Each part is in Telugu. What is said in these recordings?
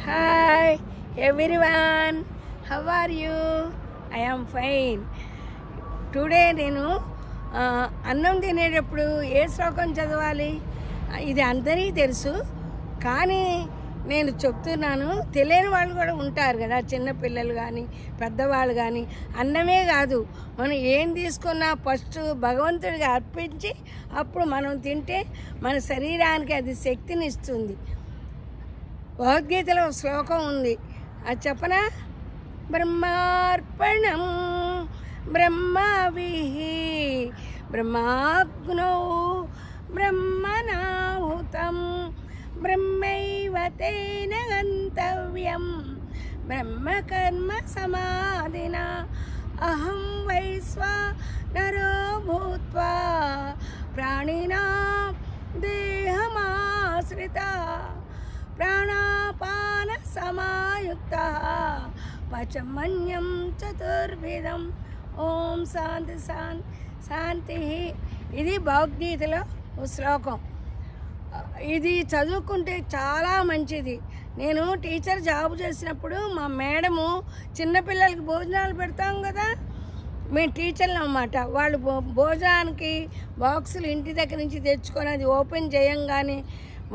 Hi everyone, how are you? I am fine. Today నేను అన్నం తినేటప్పుడు ఏ శ్లోకం చదవాలి ఇది అందరికీ తెలుసు, కానీ నేను చెప్తున్నాను. తెలియని వాళ్ళు కూడా ఉంటారు కదా, చిన్నపిల్లలు కానీ పెద్దవాళ్ళు కానీ. అన్నమే కాదు, మనం ఏం తీసుకున్నా ఫస్ట్ భగవంతుడికి అర్పించి అప్పుడు మనం తింటే మన శరీరానికి అది శక్తిని ఇస్తుంది. భగవద్గీతలో శ్లోకం ఉంది, అది చెప్పనా? బ్రహ్మార్పణం బ్రహ్మవిః బ్రహ్మాగ్నౌ బ్రహ్మణాహుతం బ్రహ్మైవ తేన గంతవ్యం బ్రహ్మకర్మ సమాధినా అహం వైశ్వానరో భూత్వా ప్రాణినాం దేహమాశ్రితా ప్రాణాపాన సమాయుక్తః పచమన్యం చతుర్విధం. ఓం శాంతి శాంతి. ఇది భగవద్గీతలో శ్లోకం. ఇది చదువుకుంటే చాలా మంచిది. నేను టీచర్ జాబ్ చేసినప్పుడు మా మేడము చిన్నపిల్లలకి భోజనాలు పెడతాం కదా, మేము టీచర్లు అన్నమాట. వాళ్ళు భోజనానికి బాక్సులు ఇంటి దగ్గర నుంచి తెచ్చుకొని అది ఓపెన్ చేయంగానే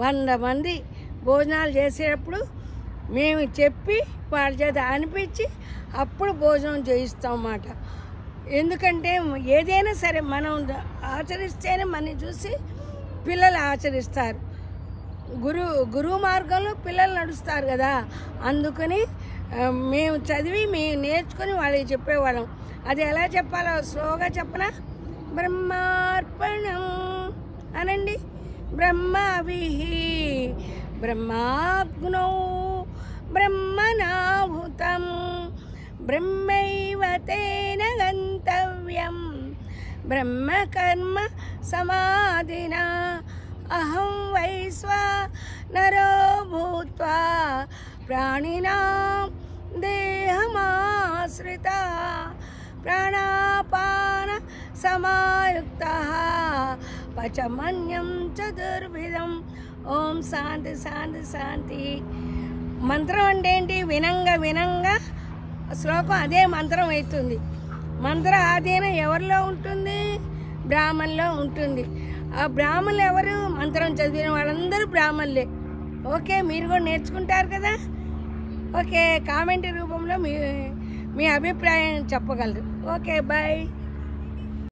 100 మంది భోజనాలు చేసేటప్పుడు మేము చెప్పి వాళ్ళ చేత అనిపించి అప్పుడు భోజనం చేయిస్తాం అన్నమాట. ఎందుకంటే ఏదైనా సరే మనం ఆచరిస్తేనే మనని చూసి పిల్లలు ఆచరిస్తారు. గురువు మార్గంలో పిల్లలు నడుస్తారు కదా, అందుకని మేము చదివి మేము నేర్చుకొని వాళ్ళకి చెప్పేవాళ్ళం. అది ఎలా చెప్పాలో స్లోగా చెప్పనా? బ్రహ్మార్పణం అనండి. బ్రహ్మవిః బ్రహ్మాగ్నౌ బ్రహ్మణాహుతం బ్రహ్మైవ తేన గంతవ్యం బ్రహ్మకర్మ సమాధినా అహం వైశ్వానరో భూత్వా ప్రాణినాం దేహమాశ్రితా ప్రాణాపాన సమాయుక్తః పచమన్యం చతుర్విధం. ఓం శాంతి శాంతి శాంతి. మంత్రం అంటే ఏంటి? వినంగా శ్లోకం అదే మంత్రం అవుతుంది. మంత్ర ఆధీనం ఎవరిలో ఉంటుంది? బ్రాహ్మణులో ఉంటుంది. ఆ బ్రాహ్మణులు ఎవరు? మంత్రం చదివిన వాళ్ళందరూ బ్రాహ్మణులే. ఓకే, మీరు కూడా నేర్చుకుంటారు కదా. ఓకే, కామెంట్ రూపంలో మీ అభిప్రాయం చెప్పగలరు. Okay, bye.